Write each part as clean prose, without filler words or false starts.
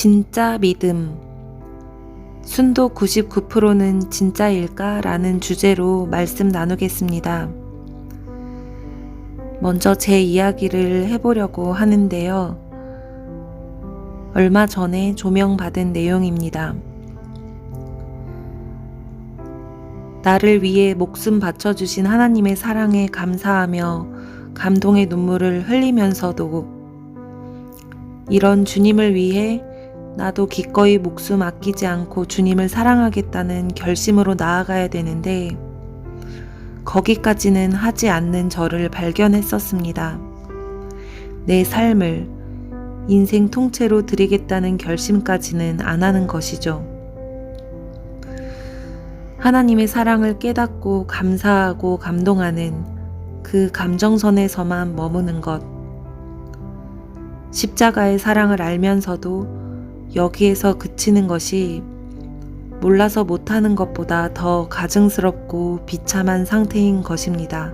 진짜 믿음. 순도 99%는 진짜일까? 라는 주제로 말씀 나누겠습니다. 먼저 제 이야기를 해보려고 하는데요. 얼마 전에 조명받은 내용입니다. 나를 위해 목숨 바쳐주신 하나님의 사랑에 감사하며 감동의 눈물을 흘리면서도 이런 주님을 위해 나도 기꺼이 목숨 아끼지 않고 주님을 사랑하겠다는 결심으로 나아가야 되는데 거기까지는 하지 않는 저를 발견했었습니다. 내 삶을 인생 통째로 드리겠다는 결심까지는 안 하는 것이죠. 하나님의 사랑을 깨닫고 감사하고 감동하는 그 감정선에서만 머무는 것. 십자가의 사랑을 알면서도 여기에서 그치는 것이 몰라서 못하는 것보다 더 가증스럽고 비참한 상태인 것입니다.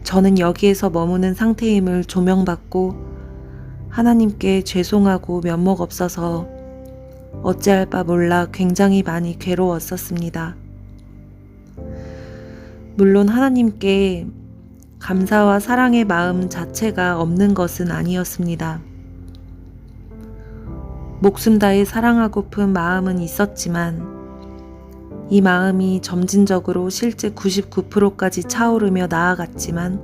저는 여기에서 머무는 상태임을 조명받고 하나님께 죄송하고 면목 없어서 어찌할 바 몰라 굉장히 많이 괴로웠었습니다. 물론 하나님께 감사와 사랑의 마음 자체가 없는 것은 아니었습니다. 목숨 다해 사랑하고픈 마음은 있었지만 이 마음이 점진적으로 실제 99%까지 차오르며 나아갔지만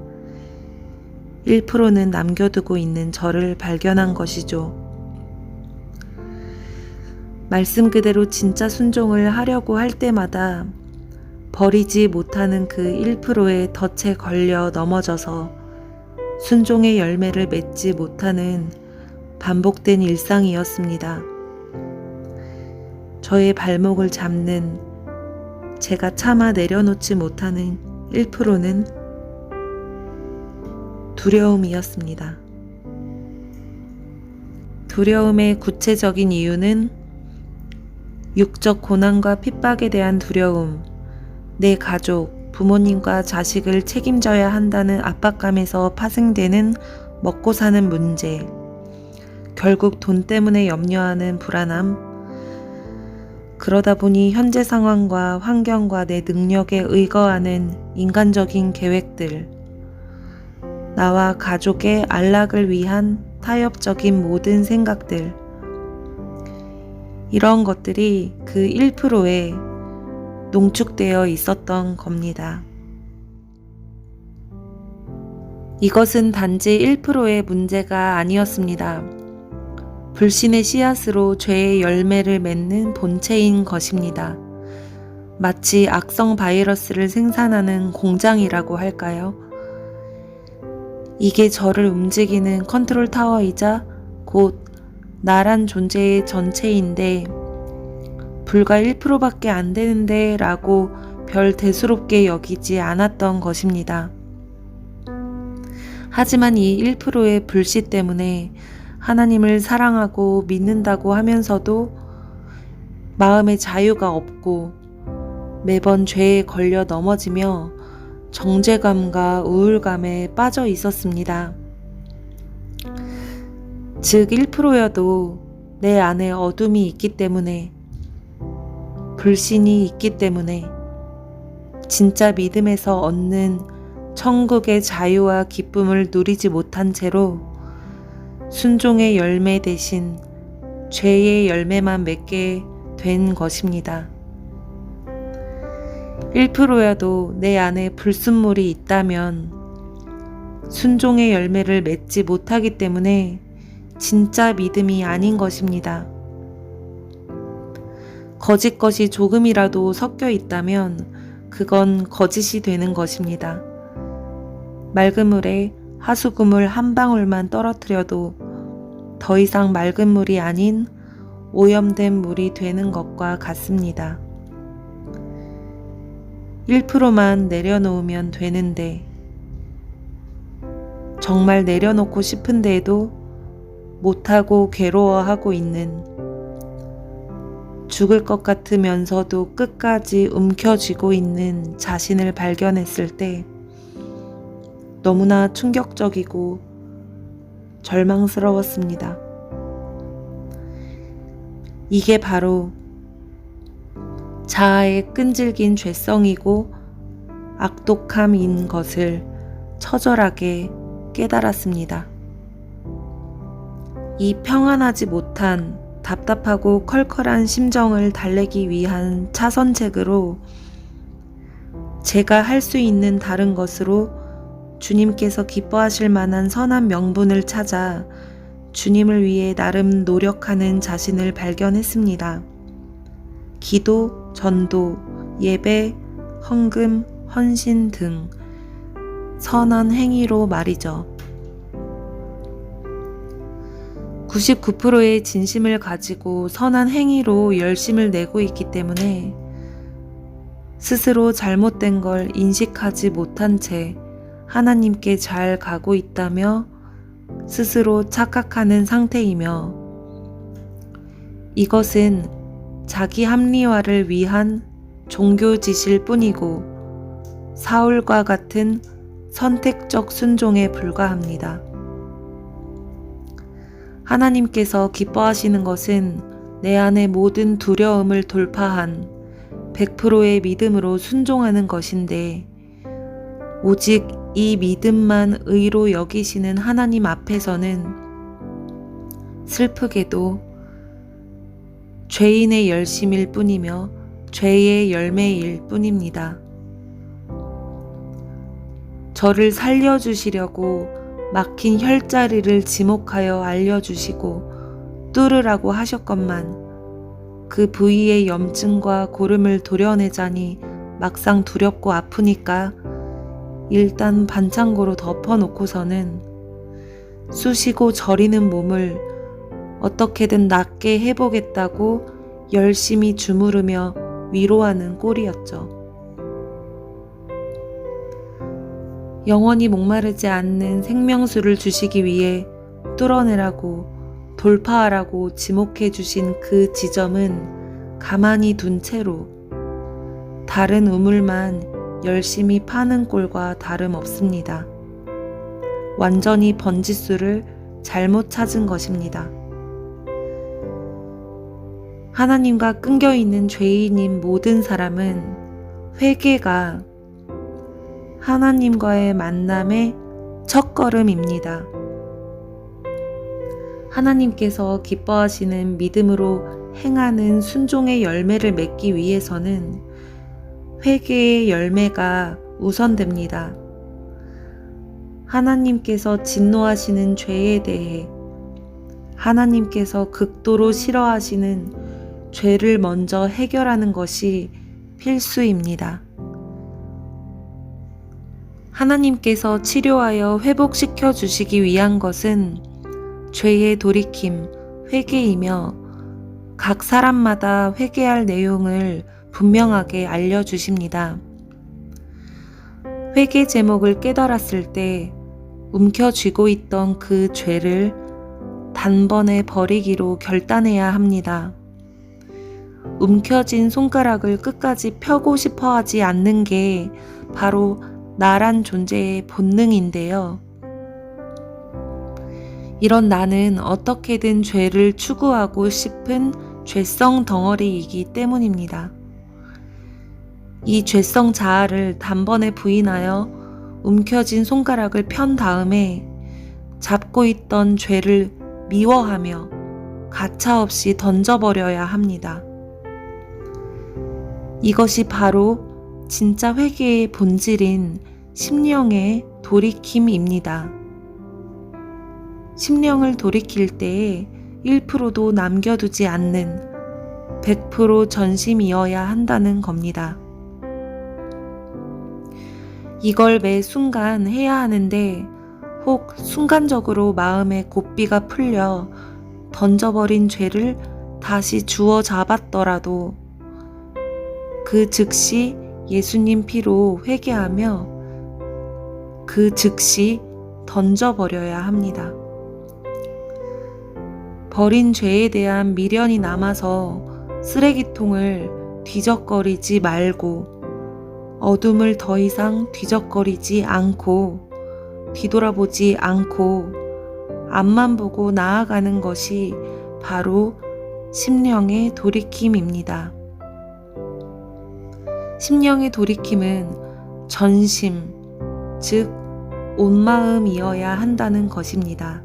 1%는 남겨두고 있는 저를 발견한 것이죠. 말씀 그대로 진짜 순종을 하려고 할 때마다 버리지 못하는 그 1%의 덫에 걸려 넘어져서 순종의 열매를 맺지 못하는 반복된 일상이었습니다. 저의 발목을 잡는 제가 차마 내려놓지 못하는 1%는 두려움이었습니다. 두려움의 구체적인 이유는 육적 고난과 핍박에 대한 두려움, 내 가족, 부모님과 자식을 책임져야 한다는 압박감에서 파생되는 먹고 사는 문제, 결국 돈 때문에 염려하는 불안함, 그러다 보니 현재 상황과 환경과 내 능력에 의거하는 인간적인 계획들, 나와 가족의 안락을 위한 타협적인 모든 생각들, 이런 것들이 그 1%에 농축되어 있었던 겁니다. 이것은 단지 1%의 문제가 아니었습니다. 불신의 씨앗으로 죄의 열매를 맺는 본체인 것입니다. 마치 악성 바이러스를 생산하는 공장이라고 할까요? 이게 저를 움직이는 컨트롤 타워이자 곧 나란 존재의 전체인데 불과 1%밖에 안 되는데 라고 별 대수롭게 여기지 않았던 것입니다. 하지만 이 1%의 불씨 때문에 하나님을 사랑하고 믿는다고 하면서도 마음의 자유가 없고 매번 죄에 걸려 넘어지며 정죄감과 우울감에 빠져 있었습니다. 즉 1%여도 내 안에 어둠이 있기 때문에 불신이 있기 때문에 진짜 믿음에서 얻는 천국의 자유와 기쁨을 누리지 못한 채로 순종의 열매 대신 죄의 열매만 맺게 된 것입니다. 1%여도 내 안에 불순물이 있다면 순종의 열매를 맺지 못하기 때문에 진짜 믿음이 아닌 것입니다. 거짓 것이 조금이라도 섞여 있다면 그건 거짓이 되는 것입니다. 맑은 물에 하수구물 한 방울만 떨어뜨려도 더 이상 맑은 물이 아닌 오염된 물이 되는 것과 같습니다. 1%만 내려놓으면 되는데 정말 내려놓고 싶은데도 못하고 괴로워하고 있는 죽을 것 같으면서도 끝까지 움켜쥐고 있는 자신을 발견했을 때 너무나 충격적이고 절망스러웠습니다. 이게 바로 자아의 끈질긴 죄성이고 악독함인 것을 처절하게 깨달았습니다. 이 평안하지 못한 답답하고 컬컬한 심정을 달래기 위한 차선책으로 제가 할 수 있는 다른 것으로 주님께서 기뻐하실 만한 선한 명분을 찾아 주님을 위해 나름 노력하는 자신을 발견했습니다. 기도, 전도, 예배, 헌금, 헌신 등 선한 행위로 말이죠. 99%의 진심을 가지고 선한 행위로 열심을 내고 있기 때문에 스스로 잘못된 걸 인식하지 못한 채 하나님께 잘 가고 있다며 스스로 착각하는 상태이며, 이것은 자기 합리화를 위한 종교짓일 뿐이고 사울과 같은 선택적 순종에 불과합니다. 하나님께서 기뻐하시는 것은 내 안의 모든 두려움을 돌파한 100%의 믿음으로 순종하는 것인데, 오직 이 믿음만 의로 여기시는 하나님 앞에서는 슬프게도 죄인의 열심일 뿐이며 죄의 열매일 뿐입니다. 저를 살려주시려고 막힌 혈자리를 지목하여 알려주시고 뚫으라고 하셨건만 그 부위의 염증과 고름을 도려내자니 막상 두렵고 아프니까 일단 반창고로 덮어놓고서는 쑤시고 저리는 몸을 어떻게든 낫게 해보겠다고 열심히 주무르며 위로하는 꼴이었죠. 영원히 목마르지 않는 생명수를 주시기 위해 뚫어내라고 돌파하라고 지목해 주신 그 지점은 가만히 둔 채로 다른 우물만 열심히 파는 꼴과 다름없습니다. 완전히 번지수를 잘못 찾은 것입니다. 하나님과 끊겨 있는 죄인인 모든 사람은 회개가 하나님과의 만남의 첫걸음입니다. 하나님께서 기뻐하시는 믿음으로 행하는 순종의 열매를 맺기 위해서는 회개의 열매가 우선됩니다. 하나님께서 진노하시는 죄에 대해 하나님께서 극도로 싫어하시는 죄를 먼저 해결하는 것이 필수입니다. 하나님께서 치료하여 회복시켜 주시기 위한 것은 죄의 돌이킴, 회개이며 각 사람마다 회개할 내용을 분명하게 알려주십니다. 회개 제목을 깨달았을 때 움켜쥐고 있던 그 죄를 단번에 버리기로 결단해야 합니다. 움켜쥔 손가락을 끝까지 펴고 싶어 하지 않는 게 바로 나란 존재의 본능인데요. 이런 나는 어떻게든 죄를 추구하고 싶은 죄성 덩어리이기 때문입니다. 이 죄성 자아를 단번에 부인하여 움켜쥔 손가락을 편 다음에 잡고 있던 죄를 미워하며 가차없이 던져버려야 합니다. 이것이 바로 진짜 회개의 본질인 심령의 돌이킴입니다. 심령을 돌이킬 때에 1%도 남겨두지 않는 100% 전심이어야 한다는 겁니다. 이걸 매 순간 해야 하는데 혹 순간적으로 마음의 고삐가 풀려 던져버린 죄를 다시 주워 잡았더라도 그 즉시 예수님 피로 회개하며 그 즉시 던져버려야 합니다. 버린 죄에 대한 미련이 남아서 쓰레기통을 뒤적거리지 말고, 어둠을 더 이상 뒤적거리지 않고, 뒤돌아보지 않고, 앞만 보고 나아가는 것이 바로 심령의 돌이킴입니다. 심령의 돌이킴은 전심, 즉 온 마음이어야 한다는 것입니다.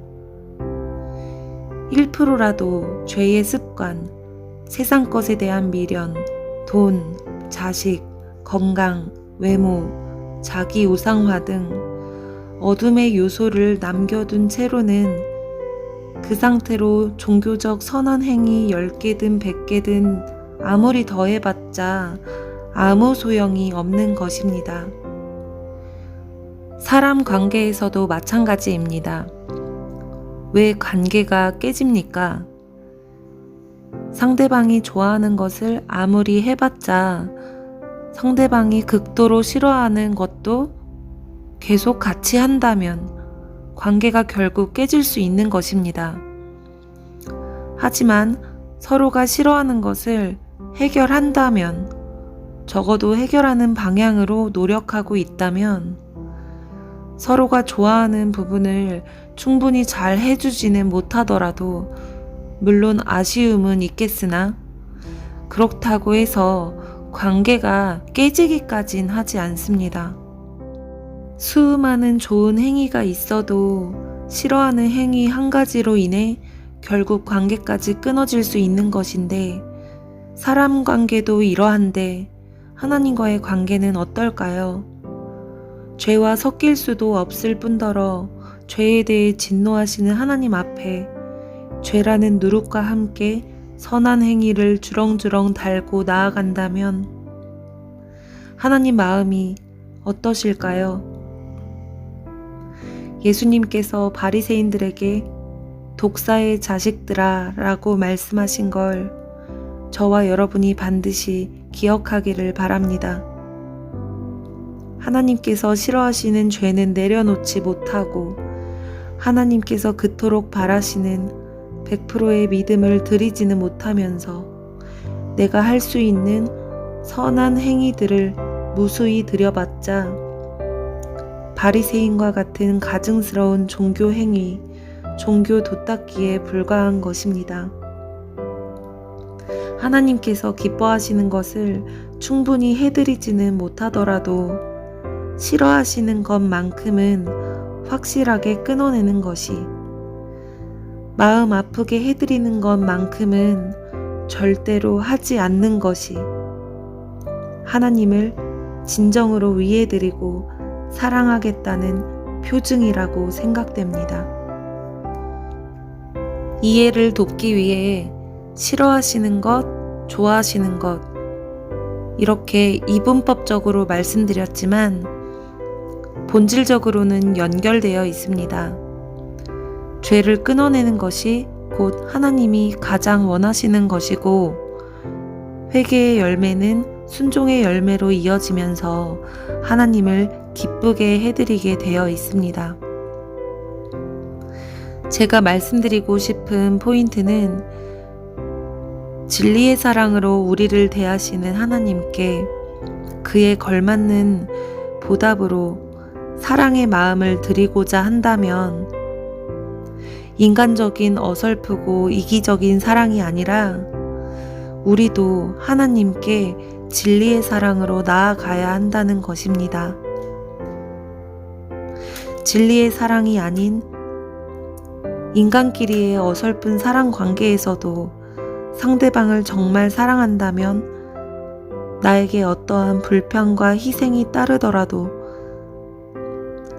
1%라도 죄의 습관, 세상 것에 대한 미련, 돈, 자식, 건강, 외모, 자기 우상화 등 어둠의 요소를 남겨둔 채로는 그 상태로 종교적 선한 행위 10개든 100개든 아무리 더해봤자 아무 소용이 없는 것입니다. 사람 관계에서도 마찬가지입니다. 왜 관계가 깨집니까? 상대방이 좋아하는 것을 아무리 해봤자 상대방이 극도로 싫어하는 것도 계속 같이 한다면 관계가 결국 깨질 수 있는 것입니다. 하지만 서로가 싫어하는 것을 해결한다면, 적어도 해결하는 방향으로 노력하고 있다면, 서로가 좋아하는 부분을 충분히 잘 해주지는 못하더라도 물론 아쉬움은 있겠으나 그렇다고 해서 관계가 깨지기까진 하지 않습니다. 수많은 좋은 행위가 있어도 싫어하는 행위 한 가지로 인해 결국 관계까지 끊어질 수 있는 것인데, 사람 관계도 이러한데 하나님과의 관계는 어떨까요? 죄와 섞일 수도 없을 뿐더러 죄에 대해 진노하시는 하나님 앞에 죄라는 누룩과 함께 선한 행위를 주렁주렁 달고 나아간다면 하나님 마음이 어떠실까요? 예수님께서 바리새인들에게 독사의 자식들아 라고 말씀하신 걸 저와 여러분이 반드시 기억하기를 바랍니다. 하나님께서 싫어하시는 죄는 내려놓지 못하고 하나님께서 그토록 바라시는 100%의 믿음을 드리지는 못하면서 내가 할 수 있는 선한 행위들을 무수히 드려봤자 바리새인과 같은 가증스러운 종교 행위, 종교 도닦기에 불과한 것입니다. 하나님께서 기뻐하시는 것을 충분히 해드리지는 못하더라도 싫어하시는 것만큼은 확실하게 끊어내는 것이, 마음 아프게 해드리는 것만큼은 절대로 하지 않는 것이 하나님을 진정으로 위해드리고 사랑하겠다는 표징이라고 생각됩니다. 이해를 돕기 위해 싫어하시는 것, 좋아하시는 것, 이렇게 이분법적으로 말씀드렸지만 본질적으로는 연결되어 있습니다. 죄를 끊어내는 것이 곧 하나님이 가장 원하시는 것이고, 회개의 열매는 순종의 열매로 이어지면서 하나님을 기쁘게 해드리게 되어 있습니다. 제가 말씀드리고 싶은 포인트는 진리의 사랑으로 우리를 대하시는 하나님께 그에 걸맞는 보답으로 사랑의 마음을 드리고자 한다면 인간적인 어설프고 이기적인 사랑이 아니라 우리도 하나님께 진리의 사랑으로 나아가야 한다는 것입니다. 진리의 사랑이 아닌 인간끼리의 어설픈 사랑 관계에서도 상대방을 정말 사랑한다면 나에게 어떠한 불평과 희생이 따르더라도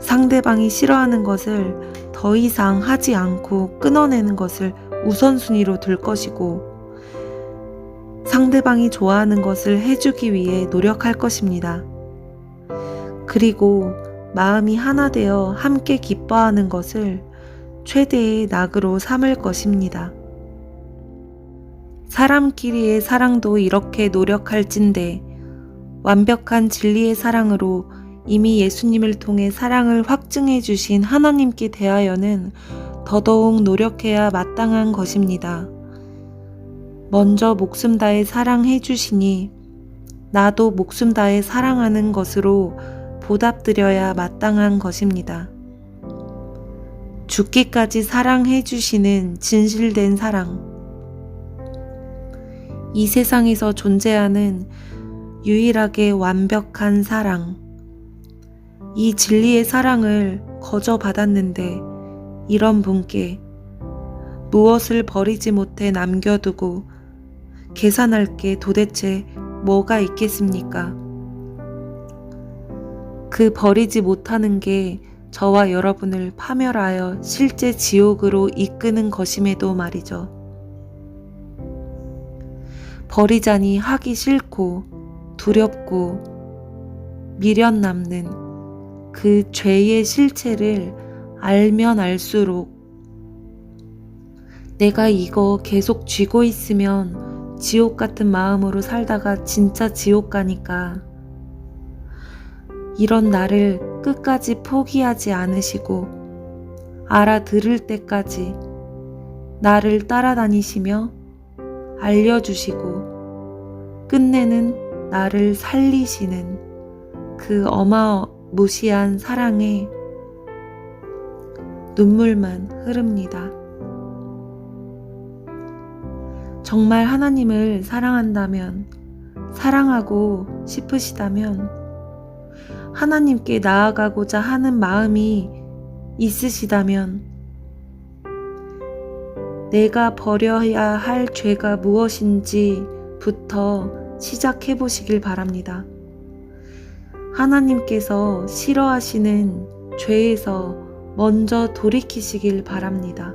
상대방이 싫어하는 것을 더 이상 하지 않고 끊어내는 것을 우선순위로 둘 것이고, 상대방이 좋아하는 것을 해주기 위해 노력할 것입니다. 그리고 마음이 하나 되어 함께 기뻐하는 것을 최대의 낙으로 삼을 것입니다. 사람끼리의 사랑도 이렇게 노력할진대 완벽한 진리의 사랑으로 이미 예수님을 통해 사랑을 확증해 주신 하나님께 대하여는 더더욱 노력해야 마땅한 것입니다. 먼저 목숨 다해 사랑해 주시니 나도 목숨 다해 사랑하는 것으로 보답드려야 마땅한 것입니다. 죽기까지 사랑해 주시는 진실된 사랑. 이 세상에서 존재하는 유일하게 완벽한 사랑. 이 진리의 사랑을 거저 받았는데 이런 분께 무엇을 버리지 못해 남겨두고 계산할 게 도대체 뭐가 있겠습니까? 그 버리지 못하는 게 저와 여러분을 파멸하여 실제 지옥으로 이끄는 것임에도 말이죠. 버리자니 하기 싫고 두렵고 미련 남는 그 죄의 실체를 알면 알수록 내가 이거 계속 쥐고 있으면 지옥 같은 마음으로 살다가 진짜 지옥 가니까 이런 나를 끝까지 포기하지 않으시고 알아들을 때까지 나를 따라다니시며 알려주시고 끝내는 나를 살리시는 그 어마무시한 사랑에 눈물만 흐릅니다. 정말 하나님을 사랑한다면, 사랑하고 싶으시다면 하나님께 나아가고자 하는 마음이 있으시다면 내가 버려야 할 죄가 무엇인지부터 시작해 보시길 바랍니다. 하나님께서 싫어하시는 죄에서 먼저 돌이키시길 바랍니다.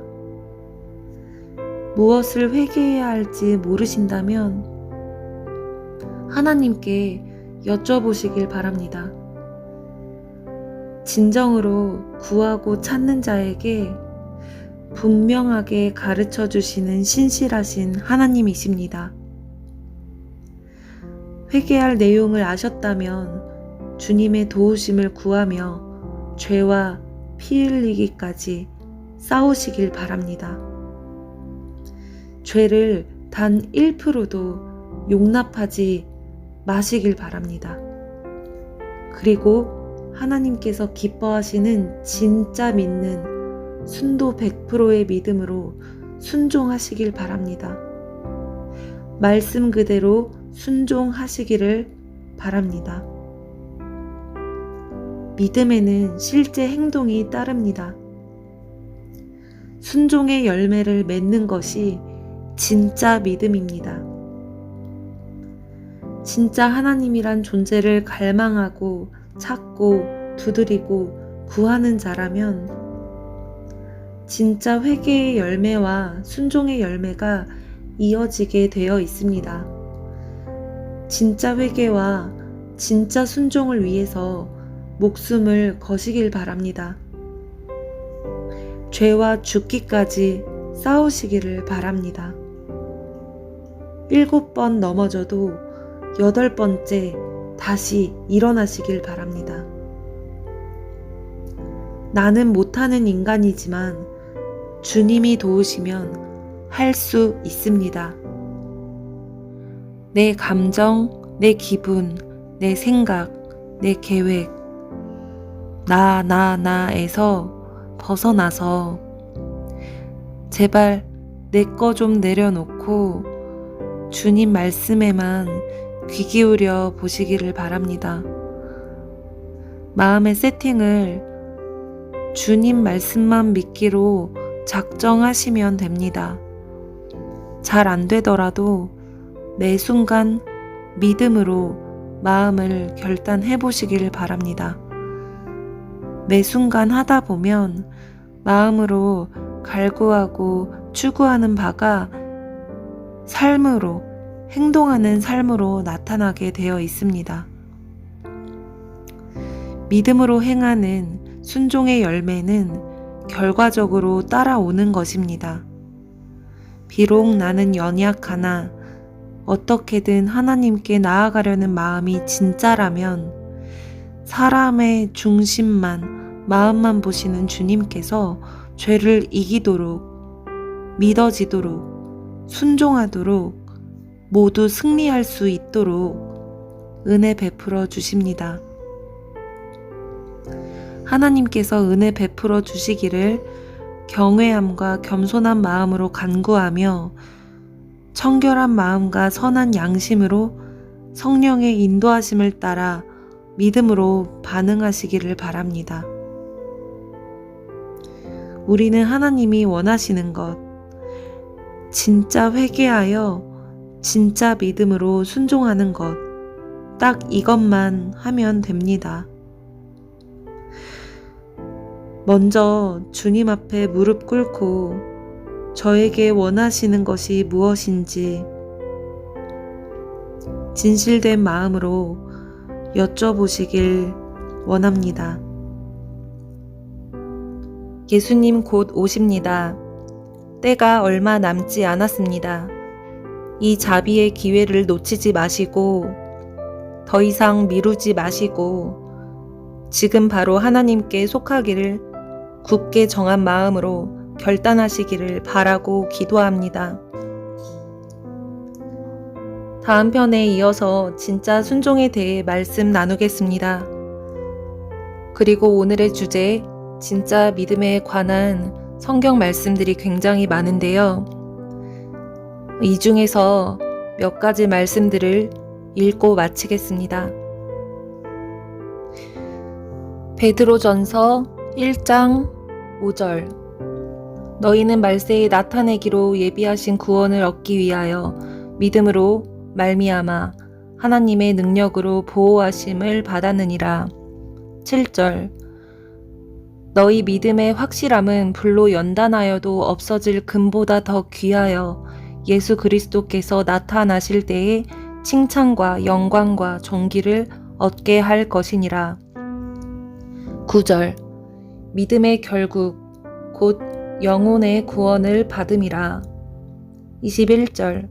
무엇을 회개해야 할지 모르신다면 하나님께 여쭤보시길 바랍니다. 진정으로 구하고 찾는 자에게 분명하게 가르쳐 주시는 신실하신 하나님이십니다. 회개할 내용을 아셨다면 주님의 도우심을 구하며 죄와 피 흘리기까지 싸우시길 바랍니다. 죄를 단 1%도 용납하지 마시길 바랍니다. 그리고 하나님께서 기뻐하시는 진짜 믿는 순도 100%의 믿음으로 순종하시길 바랍니다. 말씀 그대로 순종하시기를 바랍니다. 믿음에는 실제 행동이 따릅니다. 순종의 열매를 맺는 것이 진짜 믿음입니다. 진짜 하나님이란 존재를 갈망하고 찾고 두드리고 구하는 자라면 진짜 회개의 열매와 순종의 열매가 이어지게 되어 있습니다. 진짜 회개와 진짜 순종을 위해서 목숨을 거시길 바랍니다. 죄와 죽기까지 싸우시기를 바랍니다. 7번 넘어져도 8번째 다시 일어나시길 바랍니다. 나는 못하는 인간이지만 주님이 도우시면 할 수 있습니다. 내 감정, 내 기분, 내 생각, 내 계획, 나에서 벗어나서 제발 내 거 좀 내려놓고 주님 말씀에만 귀 기울여 보시기를 바랍니다. 마음의 세팅을 주님 말씀만 믿기로 작정하시면 됩니다. 잘 안 되더라도 매 순간 믿음으로 마음을 결단해 보시기를 바랍니다. 매 순간 하다 보면 마음으로 갈구하고 추구하는 바가 삶으로 행동하는 삶으로 나타나게 되어 있습니다. 믿음으로 행하는 순종의 열매는 결과적으로 따라오는 것입니다. 비록 나는 연약하나 어떻게든 하나님께 나아가려는 마음이 진짜라면 사람의 중심만, 마음만 보시는 주님께서 죄를 이기도록, 믿어지도록, 순종하도록 모두 승리할 수 있도록 은혜 베풀어 주십니다. 하나님께서 은혜 베풀어 주시기를 경외함과 겸손한 마음으로 간구하며 청결한 마음과 선한 양심으로 성령의 인도하심을 따라 믿음으로 반응하시기를 바랍니다. 우리는 하나님이 원하시는 것, 진짜 회개하여 진짜 믿음으로 순종하는 것, 딱 이것만 하면 됩니다. 먼저 주님 앞에 무릎 꿇고 저에게 원하시는 것이 무엇인지 진실된 마음으로 여쭤보시길 원합니다. 예수님 곧 오십니다. 때가 얼마 남지 않았습니다. 이 자비의 기회를 놓치지 마시고 더 이상 미루지 마시고 지금 바로 하나님께 속하기를 굳게 정한 마음으로 결단하시기를 바라고 기도합니다. 다음 편에 이어서 진짜 순종에 대해 말씀 나누겠습니다. 그리고 오늘의 주제, 진짜 믿음에 관한 성경 말씀들이 굉장히 많은데요. 이 중에서 몇 가지 말씀들을 읽고 마치겠습니다. 베드로전서 1장 5절 너희는 말세에 나타내기로 예비하신 구원을 얻기 위하여 믿음으로 말미암아 하나님의 능력으로 보호하심을 받았느니라. 7절 너희 믿음의 확실함은 불로 연단하여도 없어질 금보다 더 귀하여 예수 그리스도께서 나타나실 때에 칭찬과 영광과 존귀를 얻게 할 것이니라. 9절 믿음의 결국 곧 영혼의 구원을 받음이라. 21절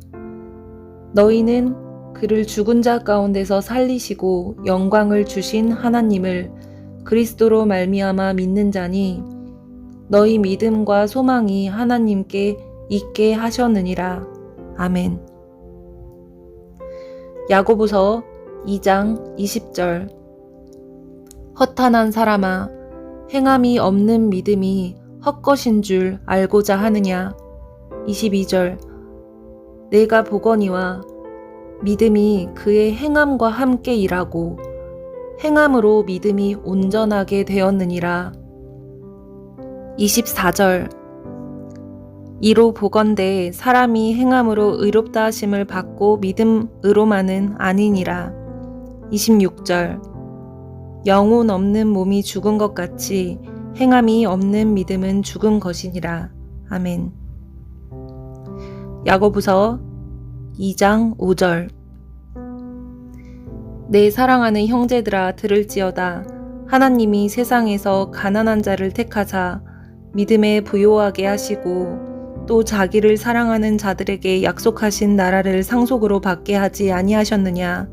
너희는 그를 죽은 자 가운데서 살리시고 영광을 주신 하나님을 그리스도로 말미암아 믿는 자니 너희 믿음과 소망이 하나님께 있게 하셨느니라. 아멘. 야고보서 2장 20절 허탄한 사람아 행함이 없는 믿음이 헛것인 줄 알고자 하느냐. 22절 내가 보거니와 믿음이 그의 행함과 함께 일하고 행함으로 믿음이 온전하게 되었느니라. 24절 이로 보건대 사람이 행함으로 의롭다 하심을 받고 믿음으로만은 아니니라. 26절 영혼 없는 몸이 죽은 것 같이 행함이 없는 믿음은 죽은 것이니라. 아멘. 야고보서 2장 5절 내 사랑하는 형제들아 들을지어다. 하나님이 세상에서 가난한 자를 택하사 믿음에 부요하게 하시고 또 자기를 사랑하는 자들에게 약속하신 나라를 상속으로 받게 하지 아니하셨느냐.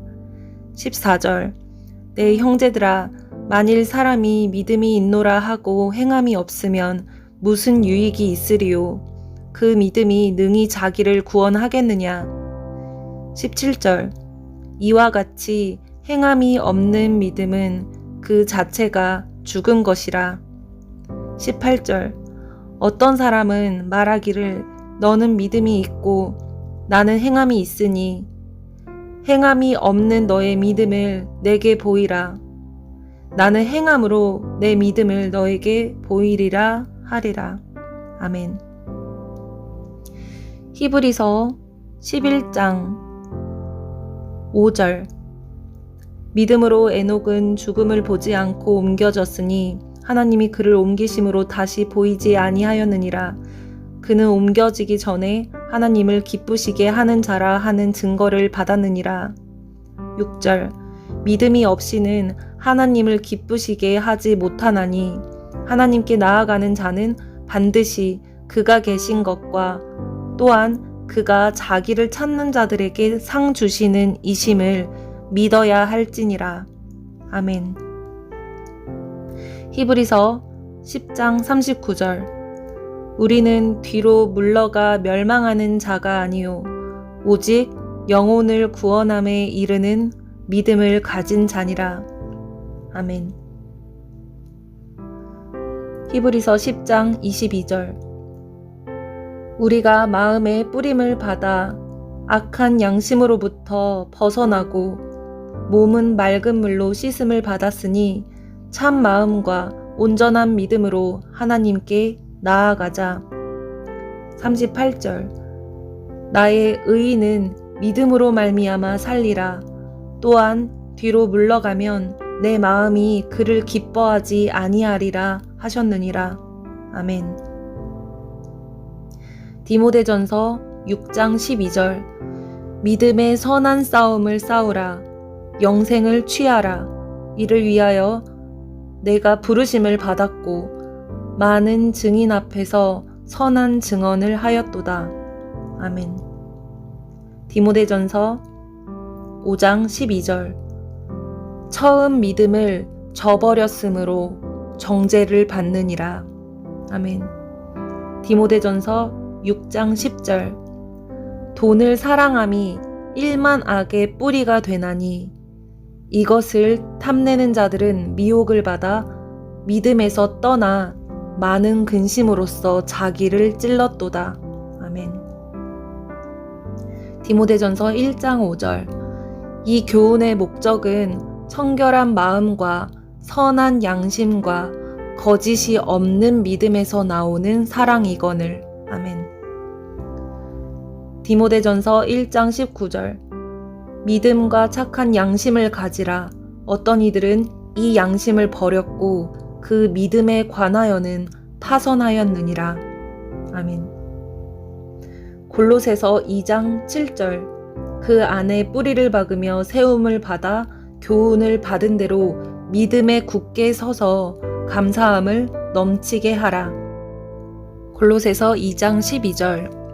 14절 내 형제들아 만일 사람이 믿음이 있노라 하고 행함이 없으면 무슨 유익이 있으리요. 그 믿음이 능히 자기를 구원하겠느냐. 17절 이와 같이 행함이 없는 믿음은 그 자체가 죽은 것이라. 18절 어떤 사람은 말하기를 너는 믿음이 있고 나는 행함이 있으니 행함이 없는 너의 믿음을 내게 보이라. 나는 행함으로 내 믿음을 너에게 보이리라 하리라. 아멘. 히브리서 11장 5절 믿음으로 에녹은 죽음을 보지 않고 옮겨졌으니 하나님이 그를 옮기심으로 다시 보이지 아니하였느니라. 그는 옮겨지기 전에 하나님을 기쁘시게 하는 자라 하는 증거를 받았느니라. 6절 믿음이 없이는 하나님을 기쁘시게 하지 못하나니 하나님께 나아가는 자는 반드시 그가 계신 것과 또한 그가 자기를 찾는 자들에게 상 주시는 이심을 믿어야 할지니라. 아멘. 히브리서 10장 39절 우리는 뒤로 물러가 멸망하는 자가 아니요 오직 영혼을 구원함에 이르는 믿음을 가진 자니라. 아멘. 히브리서 10장 22절. 우리가 마음의 뿌림을 받아 악한 양심으로부터 벗어나고 몸은 맑은 물로 씻음을 받았으니 참 마음과 온전한 믿음으로 하나님께 나아가자. 38절. 나의 의인은 믿음으로 말미암아 살리라. 또한 뒤로 물러가면 내 마음이 그를 기뻐하지 아니하리라 하셨느니라. 아멘. 디모데전서 6장 12절. 믿음의 선한 싸움을 싸우라. 영생을 취하라. 이를 위하여 내가 부르심을 받았고 많은 증인 앞에서 선한 증언을 하였도다. 아멘. 디모데전서 5장 12절. 처음 믿음을 저버렸으므로 정죄를 받느니라. 아멘. 디모데전서 6장 10절. 돈을 사랑함이 일만 악의 뿌리가 되나니 이것을 탐내는 자들은 미혹을 받아 믿음에서 떠나 많은 근심으로써 자기를 찔렀도다. 아멘. 디모데전서 1장 5절. 이 교훈의 목적은 청결한 마음과 선한 양심과 거짓이 없는 믿음에서 나오는 사랑이거늘. 아멘. 디모데전서 1장 19절. 믿음과 착한 양심을 가지라. 어떤 이들은 이 양심을 버렸고 그 믿음에 관하여는 파선하였느니라. 아멘. 골로새서 2장 7절. 그 안에 뿌리를 박으며 세움을 받아 교훈을 받은 대로 믿음에 굳게 서서 감사함을 넘치게 하라. 골로새서 2장 12절.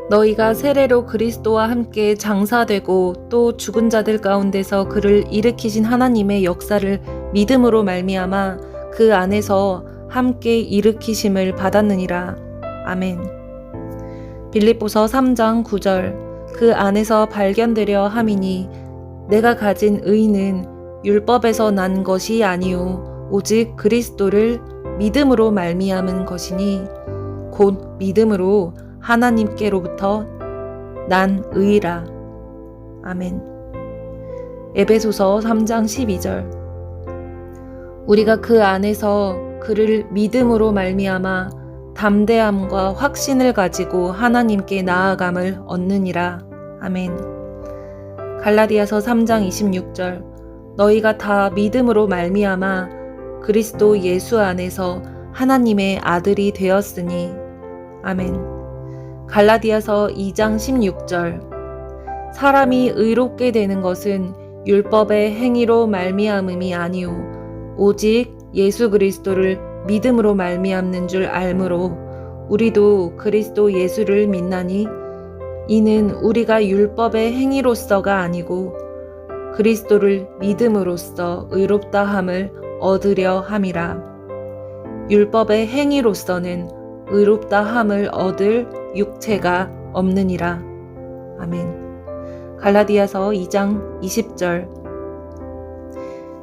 너희가 세례로 그리스도와 함께 장사되고 또 죽은 자들 가운데서 그를 일으키신 하나님의 역사를 믿음으로 말미암아 그 안에서 함께 일으키심을 받았느니라. 아멘. 빌립보서 3장 9절. 그 안에서 발견되려 함이니 내가 가진 의는 율법에서 난 것이 아니요 오직 그리스도를 믿음으로 말미암은 것이니 곧 믿음으로 하나님께로부터 난 의라. 아멘. 에베소서 3장 12절. 우리가 그 안에서 그를 믿음으로 말미암아 담대함과 확신을 가지고 하나님께 나아감을 얻느니라. 아멘. 갈라디아서 3장 26절. 너희가 다 믿음으로 말미암아 그리스도 예수 안에서 하나님의 아들이 되었으니. 아멘. 갈라디아서 2장 16절. 사람이 의롭게 되는 것은 율법의 행위로 말미암음이 아니오 오직 예수 그리스도를 믿음으로 말미암는 줄 알므로 우리도 그리스도 예수를 믿나니 이는 우리가 율법의 행위로서가 아니고 그리스도를 믿음으로써 의롭다 함을 얻으려 함이라. 율법의 행위로서는 의롭다 함을 얻을 육체가 없느니라. 아멘. 갈라디아서 2장 20절.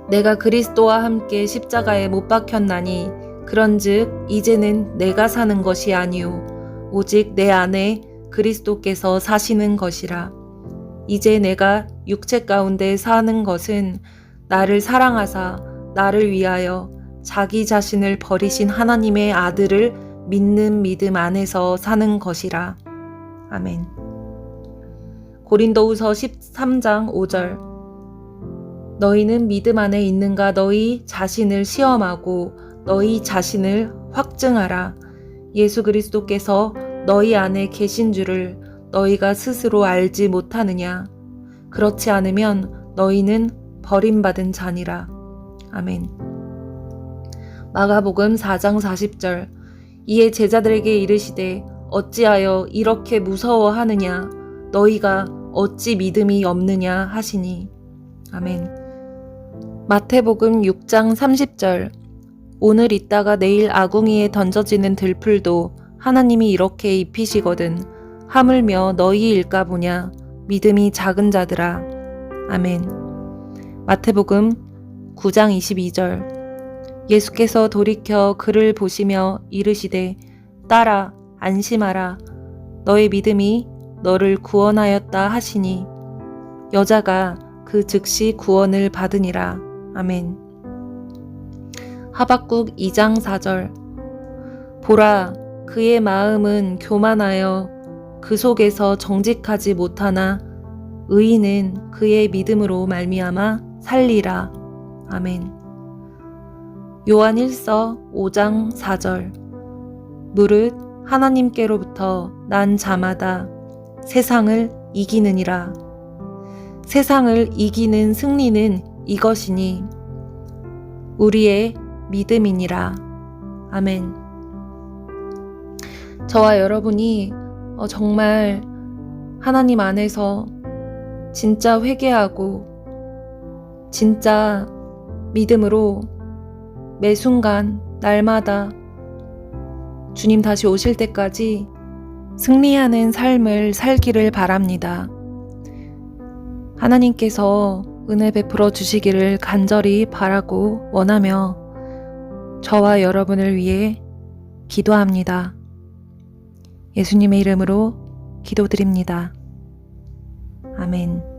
내가 그리스도와 함께 십자가에 못 박혔나니 그런즉 이제는 내가 사는 것이 아니오 오직 내 안에 그리스도께서 사시는 것이라. 이제 내가 육체 가운데 사는 것은 나를 사랑하사 나를 위하여 자기 자신을 버리신 하나님의 아들을 믿는 믿음 안에서 사는 것이라. 아멘. 고린도후서 13장 5절. 너희는 믿음 안에 있는가 너희 자신을 시험하고 너희 자신을 확증하라. 예수 그리스도께서 너희 안에 계신 줄을 너희가 스스로 알지 못하느냐. 그렇지 않으면 너희는 버림받은 자니라. 아멘. 마가복음 4장 40절. 이에 제자들에게 이르시되 어찌하여 이렇게 무서워하느냐. 너희가 어찌 믿음이 없느냐 하시니. 아멘. 마태복음 6장 30절. 오늘 있다가 내일 아궁이에 던져지는 들풀도 하나님이 이렇게 입히시거든 하물며 너희일까 보냐. 믿음이 작은 자들아. 아멘. 마태복음 9장 22절. 예수께서 돌이켜 그를 보시며 이르시되 딸아 안심하라 너의 믿음이 너를 구원하였다 하시니 여자가 그 즉시 구원을 받으니라. 아멘. 하박국 2장 4절. 보라 그의 마음은 교만하여 그 속에서 정직하지 못하나 의인은 그의 믿음으로 말미암아 살리라. 아멘. 요한 1서 5장 4절. 무릇 하나님께로부터 난 자마다 세상을 이기느니라. 세상을 이기는 승리는 이것이니 우리의 믿음이니라. 아멘. 저와 여러분이 정말 하나님 안에서 진짜 회개하고 진짜 믿음으로 매 순간 날마다 주님 다시 오실 때까지 승리하는 삶을 살기를 바랍니다. 하나님께서 은혜 베풀어 주시기를 간절히 바라고 원하며 저와 여러분을 위해 기도합니다. 예수님의 이름으로 기도드립니다. 아멘.